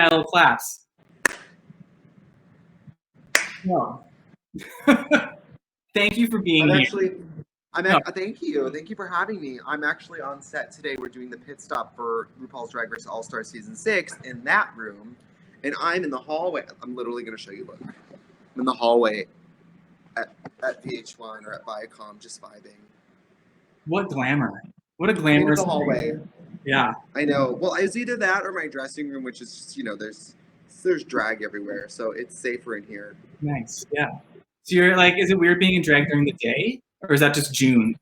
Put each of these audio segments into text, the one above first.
Mattel claps. No. Thank you for being here. Thank you for having me. I'm actually on set today. We're doing the pit stop for RuPaul's Drag Race All-Star Season 6 in that room. And I'm in the hallway. I'm literally going to show you, look. I'm in the hallway at VH1 or at Viacom, just vibing. What glamour. What a glamorous the hallway. Yeah. I know. Well, it's either that or my dressing room, which is just, there's drag everywhere. So it's safer in here. Nice. Yeah. So you're like, is it weird being in drag during the day? Or is that just June?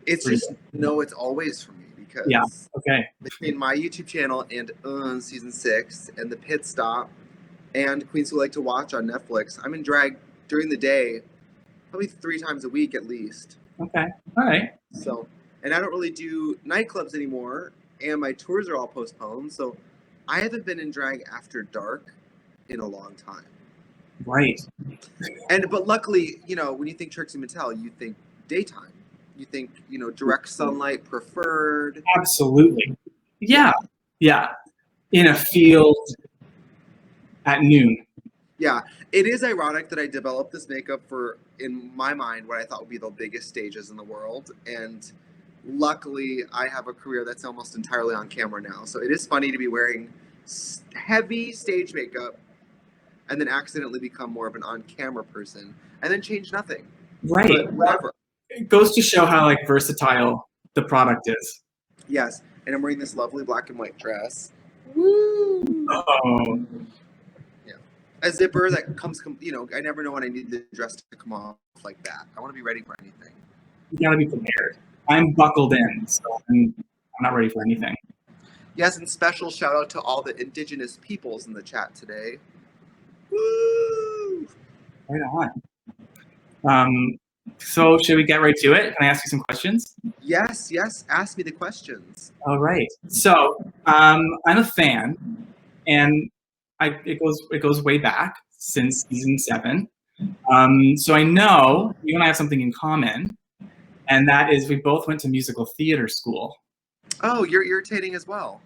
It's just, no, it's always for me because between my YouTube channel and Season 6 and the pit stop and Queens Who Like to Watch on Netflix, I'm in drag during the day probably 3 times a week at least. Okay. All right. So, and I don't really do nightclubs anymore and my tours are all postponed. So I haven't been in drag after dark in a long time. Right. But luckily, when you think Trixie Mattel, you think daytime. You think, direct sunlight preferred. Absolutely. Yeah. Yeah. In a field at noon. Yeah. It is ironic that I developed this makeup for, in my mind, what I thought would be the biggest stages in the world. And luckily, I have a career that's almost entirely on camera now. So it is funny to be wearing heavy stage makeup and then accidentally become more of an on-camera person and then change nothing. Right. But whatever. It goes to show how versatile the product is. Yes. And I'm wearing this lovely black and white dress. Woo! Oh. Yeah. A zipper that comes, I never know when I need the dress to come off like that. I want to be ready for anything. You gotta be prepared. I'm buckled in, so I'm not ready for anything. Yes, and special shout out to all the indigenous peoples in the chat today. Woo! Right on. So should we get right to it? Can I ask you some questions? Yes. Ask me the questions. All right. So I'm a fan, and it goes way back since season 7. So I know you and I have something in common, and that is we both went to musical theater school. Oh, you're irritating as well.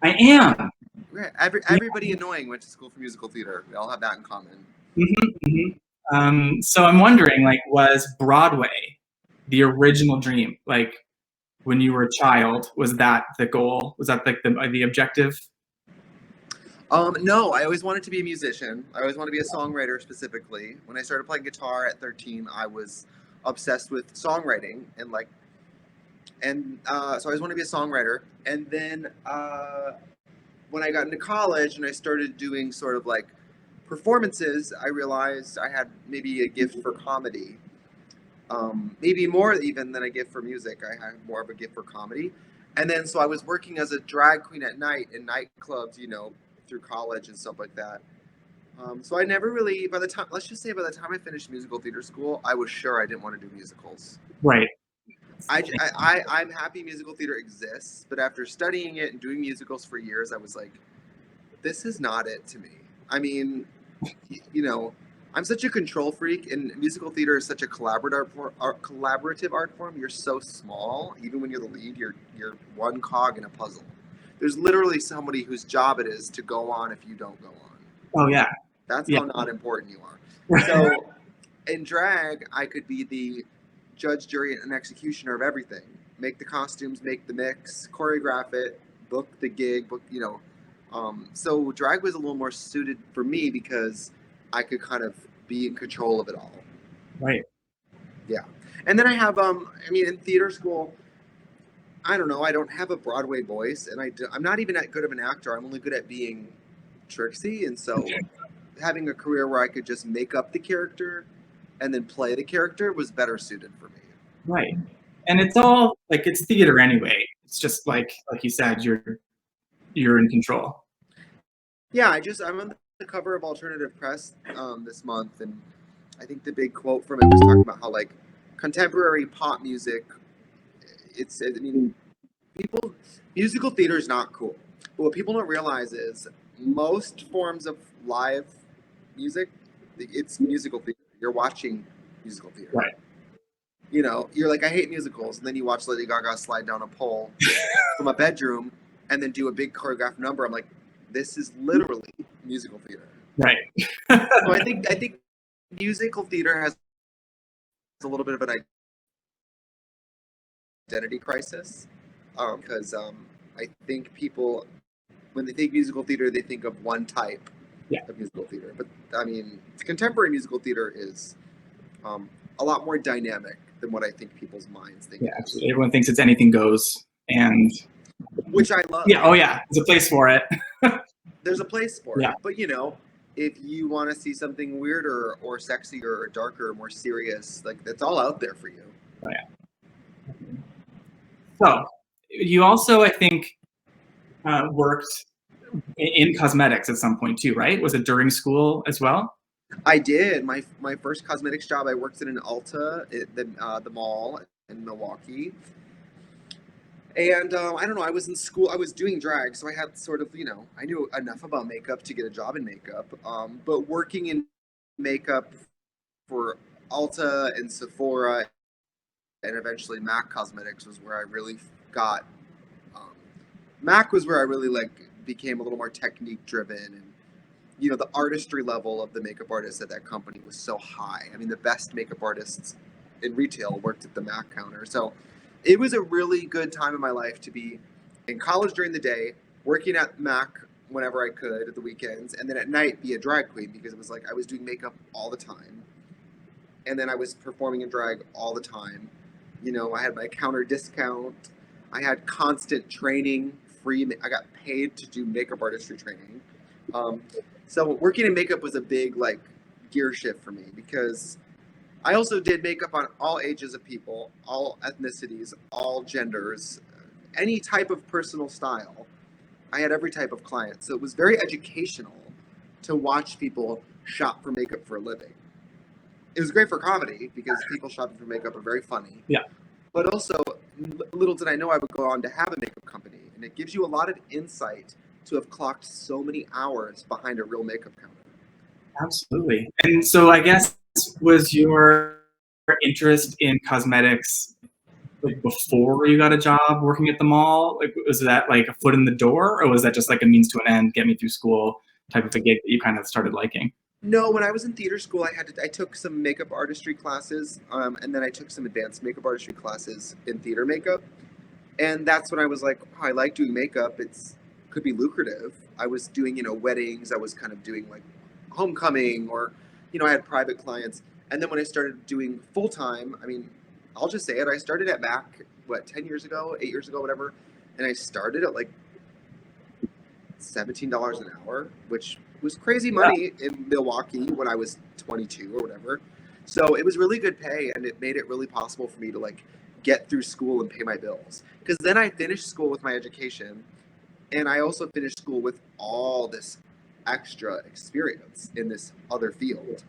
I am. Everybody annoying went to school for musical theater. We all have that in common. So I'm wondering, was Broadway the original dream? When you were a child, was that the goal? Was that the objective? No, I always wanted to be a musician. I always wanted to be a songwriter specifically. When I started playing guitar at 13, I was obsessed with songwriting so I always wanted to be a songwriter. And then when I got into college and I started doing sort of performances, I realized I had maybe a gift for comedy. Maybe more even than a gift for music. I had more of a gift for comedy. And then so I was working as a drag queen at night in nightclubs, through college and stuff like that. So I never really, let's just say by the time I finished musical theater school, I was sure I didn't want to do musicals. Right. I'm happy musical theater exists, but after studying it and doing musicals for years, I was like, this is not it to me. I mean, I'm such a control freak, and musical theater is such a collaborative art form. You're so small, even when you're the lead, you're one cog in a puzzle. There's literally somebody whose job it is to go on if you don't go on. Oh yeah. That's how not important you are. So in drag, I could be the judge, jury, and executioner of everything. Make the costumes, make the mix, choreograph it, book the gig, so drag was a little more suited for me because I could kind of be in control of it all. Right. Yeah. And then I have, in theater school, I don't know, I don't have a Broadway voice, and I'm not even that good of an actor. I'm only good at being Trixie, and so having a career where I could just make up the character and then play the character was better suited for me. Right. And it's all it's theater anyway. It's just like you said, you're in control. Yeah, I'm on the cover of Alternative Press this month, and I think the big quote from it was talking about how contemporary pop music, musical theater is not cool. But what people don't realize is most forms of live music, it's musical theater. You're watching musical theater. Right. You're like, I hate musicals. And then you watch Lady Gaga slide down a pole from a bedroom and then do a big choreographed number. I'm like, This is literally musical theater. Right. So I think musical theater has a little bit of an identity crisis, because I think people, when they think musical theater, they think of one type of musical theater. But I mean, contemporary musical theater is a lot more dynamic than what I think people's minds think. Yeah, absolutely. Everyone thinks it's anything goes, and which I love. Yeah. Oh yeah. There's a place for it. There's a place for Yeah. it. But you know, if you want to see something weirder or sexier or darker or more serious, like that's all out there for you. Oh yeah. So you also, I think, worked in cosmetics at some point too, right? Was it during school as well? I did. My first cosmetics job, I worked in an Ulta at the mall in Milwaukee. And I don't know, I was in school, I was doing drag, so I had sort of, you know, I knew enough about makeup to get a job in makeup. But working in makeup for Ulta and Sephora and eventually MAC Cosmetics was where I really got, MAC was where I really like became a little more technique driven, and you know, the artistry level of the makeup artists at that company was so high. I mean, the best makeup artists in retail worked at the MAC counter. So it was a really good time in my life to be in college during the day, working at MAC whenever I could at the weekends, and then at night be a drag queen, because it was like I was doing makeup all the time. And then I was performing in drag all the time. You know, I had my counter discount. I had constant training, free. I got paid to do makeup artistry training. So working in makeup was a big like gear shift for me, because I also did makeup on all ages of people, all ethnicities, all genders, any type of personal style. I had every type of client. So it was very educational to watch people shop for makeup for a living. It was great for comedy because people shopping for makeup are very funny. Yeah. But also, little did I know I would go on to have a makeup company. And it gives you a lot of insight to have clocked so many hours behind a real makeup counter. Absolutely. And so I guess, was your interest in cosmetics like before you got a job working at the mall? Like, was that like a foot in the door, or was that just like a means to an end, get me through school type of a gig that you kind of started liking? No, when I was in theater school, I took some makeup artistry classes, and then I took some advanced makeup artistry classes in theater makeup. And that's when I was like, oh, I like doing makeup. It's could be lucrative. I was doing, you know, weddings. I was kind of doing like homecoming, or, you know, I had private clients. And then when I started doing full time, I mean, I'll just say it. I started at MAC, 10 years ago, 8 years ago, whatever. And I started at like $17 an hour, which was crazy money in Milwaukee when I was 22 or whatever. So it was really good pay, and it made it really possible for me to like get through school and pay my bills. Because then I finished school with my education, and I also finished school with all this extra experience in this other field.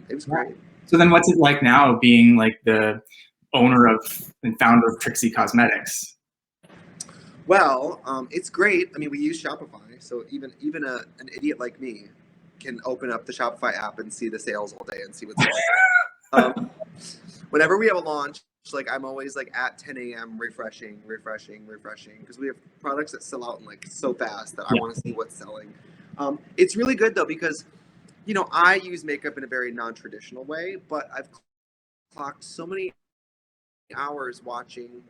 It was great. So then what's it like now being like the owner of and founder of Trixie Cosmetics? Well, it's great. I mean, we use Shopify, so even an idiot like me can open up the Shopify app and see the sales all day and see what's going. Whenever we have a launch, like I'm always like at 10 a.m. refreshing, because we have products that sell out in like so fast that I want to see what's selling. It's really good though, because you know, I use makeup in a very non-traditional way, but I've clocked so many hours watching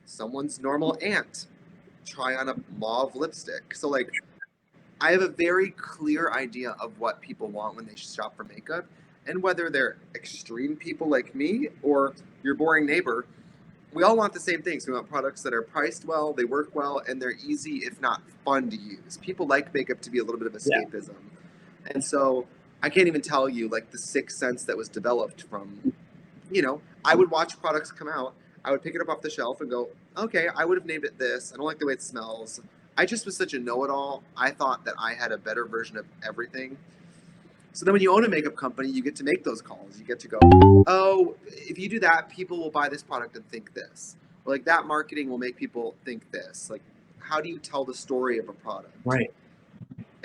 someone's normal aunt try on a mauve lipstick. So like, I have a very clear idea of what people want when they shop for makeup, and whether they're extreme people like me or your boring neighbor, we all want the same things. We want products that are priced well, they work well, and they're easy, if not fun to use. People like makeup to be a little bit of escapism. Yeah. And so I can't even tell you like the sixth sense that was developed from, you know, I would watch products come out, I would pick it up off the shelf and go, okay, I would have named it this. I don't like the way it smells. I just was such a know-it-all. I thought that I had a better version of everything. So then when you own a makeup company, you get to make those calls. You get to go, oh, if you do that, people will buy this product and think this. Or like that marketing will make people think this. Like, how do you tell the story of a product? Right.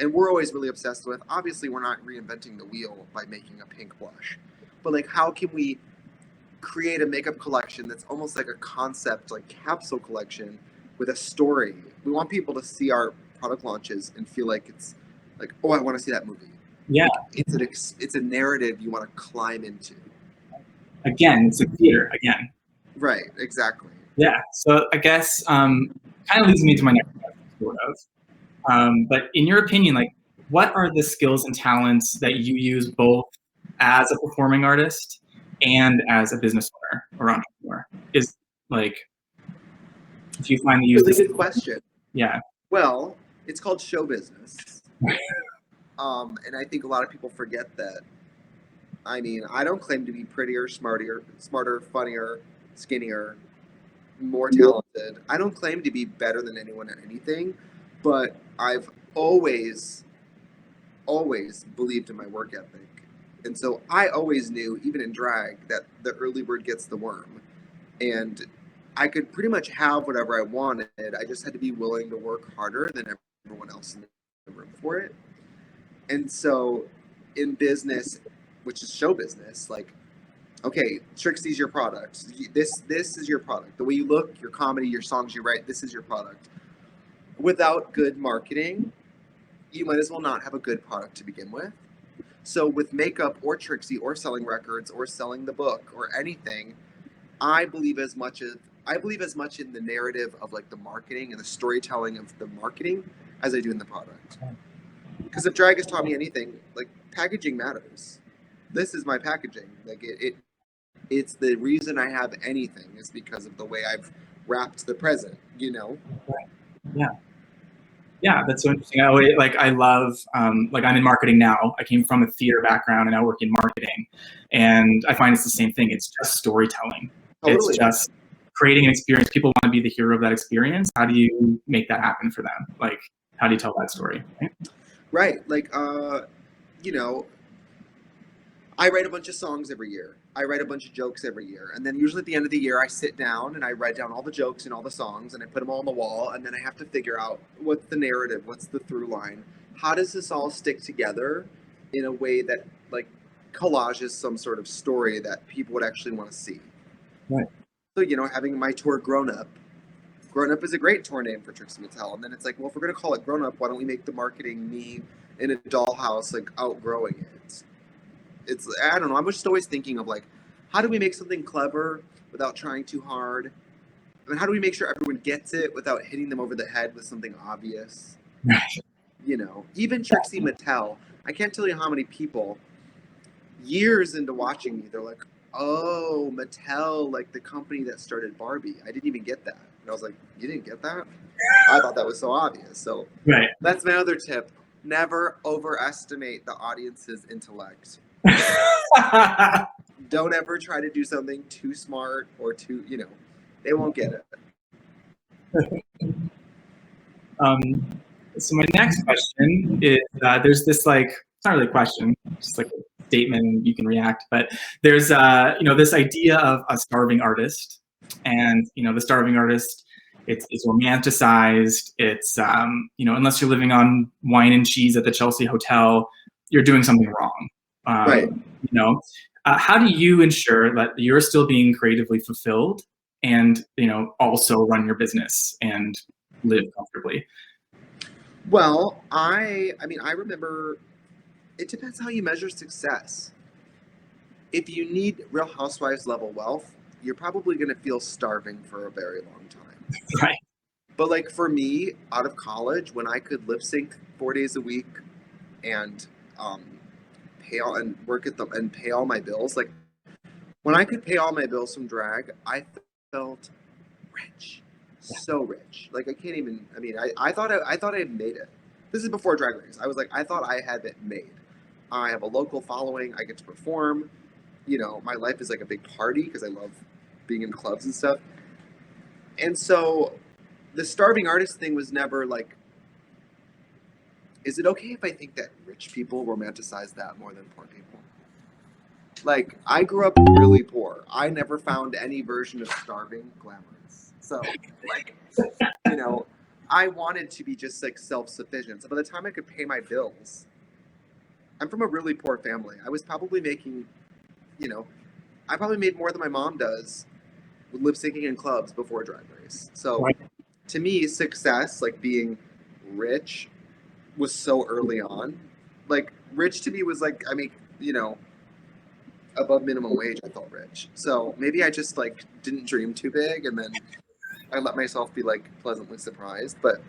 And we're always really obsessed with, obviously we're not reinventing the wheel by making a pink blush. But like, how can we create a makeup collection that's almost like a concept, like capsule collection with a story? We want people to see our product launches and feel like it's like, oh, I want to see that movie. Yeah. It's a narrative you want to climb into. Again, it's a theater again. Right, exactly. Yeah. So I guess kind of leads me to my next question, sort of. But in your opinion, like, what are the skills and talents that you use both as a performing artist and as a business owner or entrepreneur? Is like, if you find to use Really this, good question. yeah. Well, it's called show business. And I think a lot of people forget that. I mean, I don't claim to be prettier, smarter, funnier, skinnier, more talented. I don't claim to be better than anyone at anything, but I've always believed in my work ethic. And so I always knew, even in drag, that the early bird gets the worm. And I could pretty much have whatever I wanted. I just had to be willing to work harder than everyone else in the room for it. And so in business, which is show business, like, okay, Trixie's your product. This is your product. The way you look, your comedy, your songs you write, this is your product. Without good marketing, you might as well not have a good product to begin with. So with makeup or Trixie or selling records or selling the book or anything, I believe as much in the narrative of like the marketing and the storytelling of the marketing as I do in the product. Because if drag has taught me anything, like, packaging matters. This is my packaging. Like it's the reason I have anything is because of the way I've wrapped the present, you know? Yeah. Yeah, that's so interesting. I love, like, I'm in marketing now. I came from a theater background and I work in marketing. And I find it's the same thing. It's just storytelling. Totally. It's just creating an experience. People want to be the hero of that experience. How do you make that happen for them? Like, how do you tell that story? Right. Like, you know, I write a bunch of songs every year. I write a bunch of jokes every year. And then usually at the end of the year, I sit down and I write down all the jokes and all the songs and I put them all on the wall. And then I have to figure out what's the narrative, what's the through line. How does this all stick together in a way that, like, collages some sort of story that people would actually want to see? Right. So, you know, having my tour Grown Up. Grown Up is a great tour name for Trixie Mattel. And then it's like, well, if we're going to call it Grown Up, why don't we make the marketing me in a dollhouse, like, outgrowing it? It's, I don't know, I'm just always thinking of, like, how do we make something clever without trying too hard? I mean, how do we make sure everyone gets it without hitting them over the head with something obvious? Right. You know, even Trixie Mattel, I can't tell you how many people, years into watching me, they're like, oh, Mattel, like the company that started Barbie. I didn't even get that. And I was like, you didn't get that? I thought that was so obvious. So Right. that's my other tip. Never overestimate the audience's intellect. Don't ever try to do something too smart or too, you know, they won't get it. So my next question is, there's this, like, it's not really a question, just like a statement you can react, but there's, you know, this idea of a starving artist, and, you know, the starving artist, it's romanticized. It's, you know, unless you're living on wine and cheese at the Chelsea Hotel, you're doing something wrong. Right. You know, how do you ensure that you're still being creatively fulfilled and, you know, also run your business and live comfortably? Well, I mean, I remember, it depends how you measure success. If you need Real Housewives level wealth, you're probably going to feel starving for a very long time. Right. But, like, for me, out of college, when I could lip sync 4 days a week and pay all and work at and pay all my bills, like, when I could pay all my bills from drag, I felt rich, so rich. Like, I can't even. I mean, I thought I had made it. This is before Drag Race. I was like, I thought I had it made. I have a local following. I get to perform. You know, my life is like a big party because I love being in clubs and stuff. And so the starving artist thing was never like, is it okay if I think that rich people romanticize that more than poor people? Like, I grew up really poor. I never found any version of starving glamorous. So, like, you know, I wanted to be just, like, self-sufficient. So by the time I could pay my bills, I'm from a really poor family. I was probably making, you know, I probably made more than my mom does with lip syncing in clubs before Drag Race. So, Right. to me, success, like being rich was so early on. Like, rich to me was like, I make, above minimum wage, I felt rich. So maybe I just like didn't dream too big, and then I let myself be like pleasantly surprised. But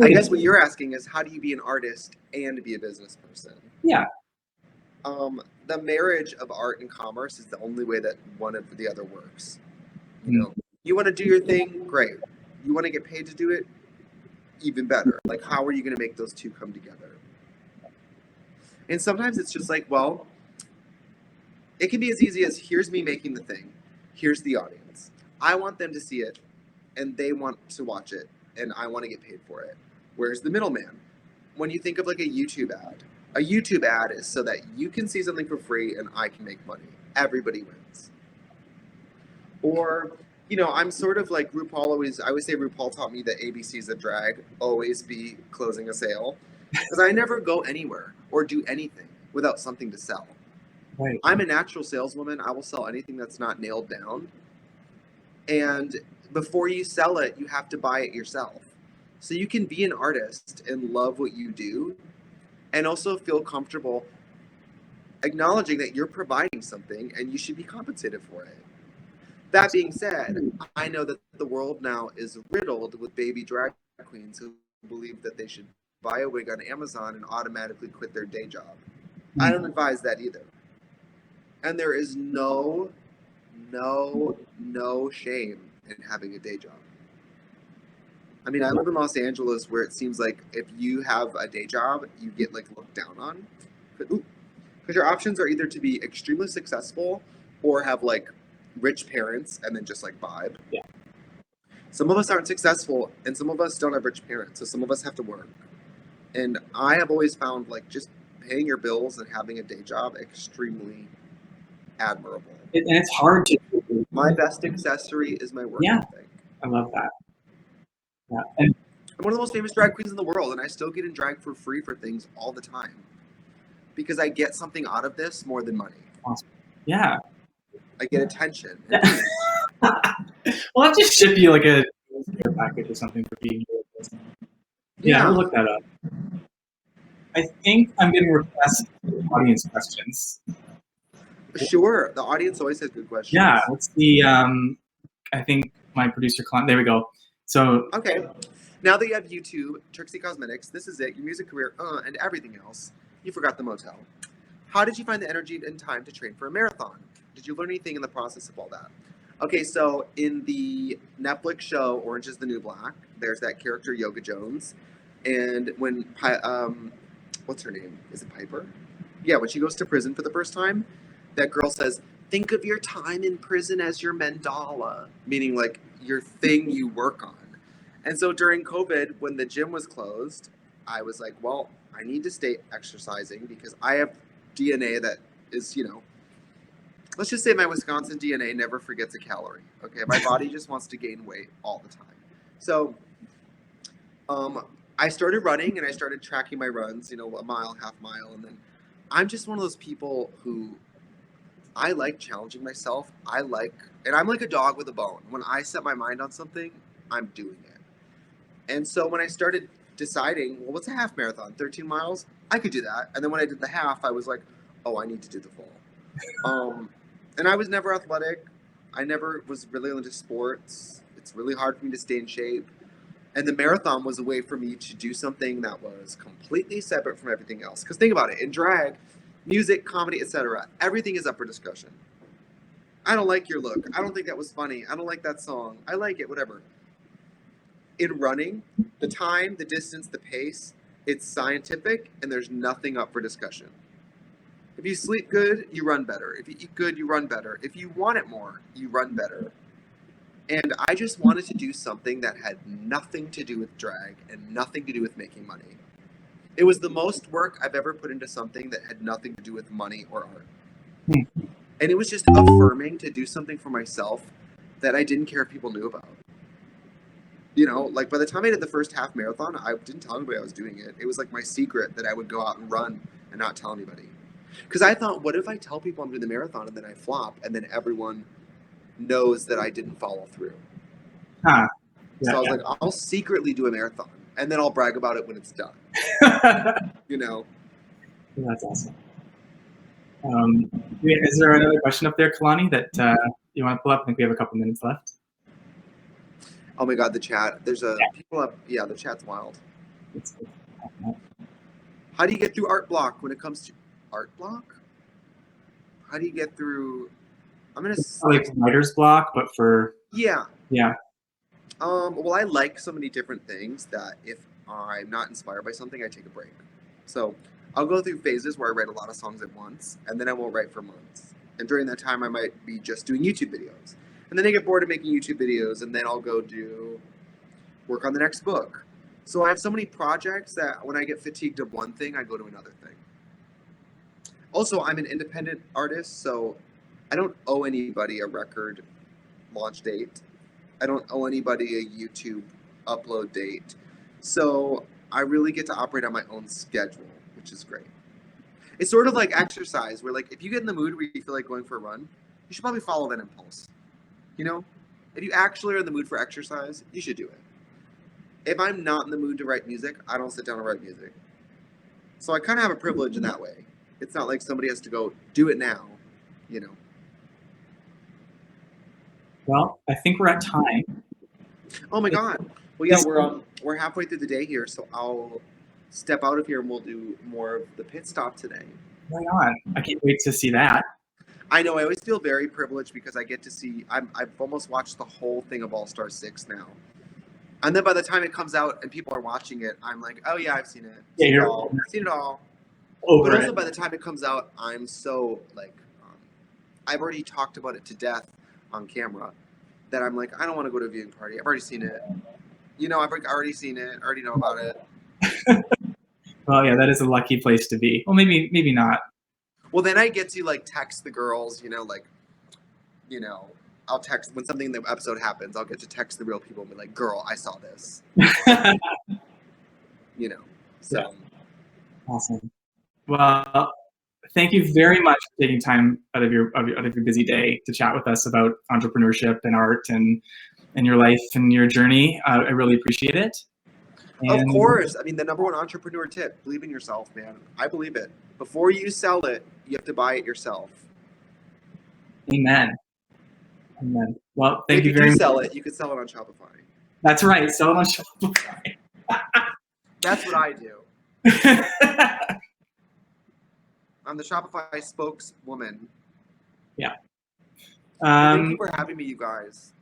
I guess what you're asking is, how do you be an artist and be a business person? Yeah. The marriage of art and commerce is the only way that one of the other works. You want to do your thing, great. You want to get paid to do it, even better. Like, how are you going to make those two come together? And sometimes it's just like, well, it can be as easy as, here's me making the thing, here's the audience. I want them to see it, and they want to watch it, and I want to get paid for it. Where's the middleman? When you think of like a YouTube ad is so that you can see something for free and I can make money. Everybody wins. Or, I'm sort of like RuPaul I always say RuPaul taught me that ABCs of drag, always be closing a sale. Because I never go anywhere or do anything without something to sell. Right. I'm a natural saleswoman. I will sell anything that's not nailed down. And before you sell it, you have to buy it yourself. So you can be an artist and love what you do, and also feel comfortable acknowledging that you're providing something and you should be compensated for it. That being said, I know that the world now is riddled with baby drag queens who believe that they should buy a wig on Amazon and automatically quit their day job. I don't advise that either. And there is no shame in having a day job. I mean, I live in Los Angeles, where it seems like if you have a day job, you get like looked down on. Because your options are either to be extremely successful or have like rich parents and then just like vibe. Yeah. Some of us aren't successful, and some of us don't have rich parents, so some of us have to work. And I have always found like just paying your bills and having a day job extremely admirable. And it's hard to do. My best accessory is my work ethic. I love that. Yeah. And I'm one of the most famous drag queens in the world, and I still get in drag for free for things all the time. Because I get something out of this more than money. Awesome. Yeah. I get attention. Well, I'll just ship you like a package or something for being here. Yeah, I'll look that up. I think I'm going to request audience questions. Sure. The audience always has good questions. Yeah. Let's see. I think my producer, there we go. So. Okay. Now that you have YouTube, Trixie Cosmetics, this is it, your music career, and everything else, you forgot the motel. How did you find the energy and time to train for a marathon? Did you learn anything in the process of all that? Okay, so in the Netflix show Orange is the New Black, there's that character Yoga Jones, and when what's her name? Is it Piper? Yeah, when she goes to prison for the first time, that girl says, "Think of your time in prison as your mandala," meaning like your thing you work on. And so during COVID, when the gym was closed, I was like, well, I need to stay exercising because I have DNA that is, let's just say my Wisconsin DNA never forgets a calorie. Okay, my body just wants to gain weight all the time. So I started running and I started tracking my runs, a mile, half mile. And then I'm just one of those people who I like challenging myself. And I'm like a dog with a bone. When I set my mind on something, I'm doing it. And so when I started deciding, well, what's a half marathon? 13 miles? I could do that. And then when I did the half, I was like, oh, I need to do the full. And I was never athletic. I never was really into sports. It's really hard for me to stay in shape. And the marathon was a way for me to do something that was completely separate from everything else. Because think about it, in drag, music, comedy, etc., everything is up for discussion. I don't like your look. I don't think that was funny. I don't like that song. I like it, whatever. In running, the time, the distance, the pace, it's scientific, and there's nothing up for discussion. If you sleep good, you run better. If you eat good, you run better. If you want it more, you run better. And I just wanted to do something that had nothing to do with drag and nothing to do with making money. It was the most work I've ever put into something that had nothing to do with money or art. And it was just affirming to do something for myself that I didn't care if people knew about. Like by the time I did the first half marathon, I didn't tell anybody I was doing it. It was like my secret that I would go out and run and not tell anybody. Because I thought, what if I tell people I'm doing the marathon and then I flop and then everyone knows that I didn't follow through? Yeah, so I was like, I'll secretly do a marathon. and then I'll brag about it when it's done. You know. That's awesome. Is there another question up there, Kalani, that you want to pull up? I think we have a couple minutes left. Oh my God, the chat. There's people up. Yeah, the chat's wild. How do you get through art block when it comes to art block? How do you get through? I'm gonna like writer's block, but for yeah. Well, I like so many different things that if I'm not inspired by something, I take a break. So I'll go through phases where I write a lot of songs at once, and then I won't write for months. And during that time, I might be just doing YouTube videos. And then I get bored of making YouTube videos, and then I'll go work on the next book. So I have so many projects that when I get fatigued of one thing, I go to another thing. Also, I'm an independent artist, so I don't owe anybody a record launch date. I don't owe anybody a YouTube upload date. So I really get to operate on my own schedule, which is great. It's sort of like exercise, where like if you get in the mood where you feel like going for a run, you should probably follow that impulse. You know, if you actually are in the mood for exercise, you should do it. If I'm not in the mood to write music, I don't sit down and write music. So I kind of have a privilege in that way. It's not like somebody has to go do it now, you know. Well, I think we're at time. Oh my God. Well, yeah, we're halfway through the day here, so I'll step out of here and we'll do more of the pit stop today. Right on. I can't wait to see that. I know. I always feel very privileged because I get to see. I've almost watched the whole thing of All Star 6 now, and then by the time it comes out and people are watching it, I'm like, oh yeah, I've seen it. Seen it all. But also by the time it comes out, I'm so like, I've already talked about it to death on camera that I'm like, I don't want to go to a viewing party. I've already seen it. You know, I've already seen it. I already know about it. Well, yeah, that is a lucky place to be. Well, maybe not. Well, then I get to like text the girls, I'll text when something in the episode happens. I'll get to text the real people and be like, "Girl, I saw this." So. Yeah. Awesome. Well, thank you very much for taking time out of your busy day to chat with us about entrepreneurship and art and your life and your journey. I really appreciate it. Of course. I mean, the number one entrepreneur tip: believe in yourself, man. I believe it. Before you sell it, you have to buy it yourself. Amen. Amen. Well, thank you very much. If you sell it, you could sell it on Shopify. That's right. Sell it on Shopify. That's what I do. I'm the Shopify spokeswoman. Yeah. Thank you for having me, you guys.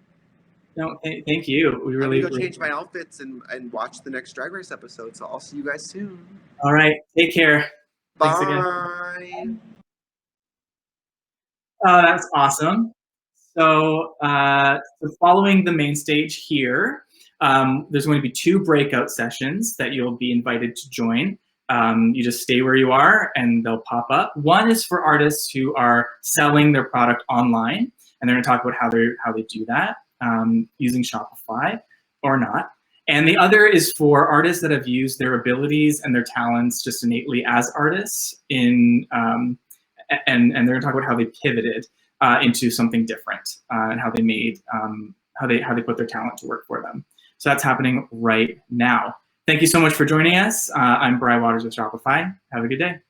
No, thank you. We really I'm gonna go change my outfits and watch the next Drag Race episode. So I'll see you guys soon. All right. Take care. Bye. Thanks again. That's awesome. So, following the main stage here, there's going to be 2 breakout sessions that you'll be invited to join. You just stay where you are and they'll pop up. One is for artists who are selling their product online, and they're going to talk about how they do that using Shopify or not. And the other is for artists that have used their abilities and their talents just innately as artists in, and they're going to talk about how they pivoted into something different and how they made how they put their talent to work for them. So that's happening right now. Thank you so much for joining us. I'm Bri Waters with Shopify. Have a good day.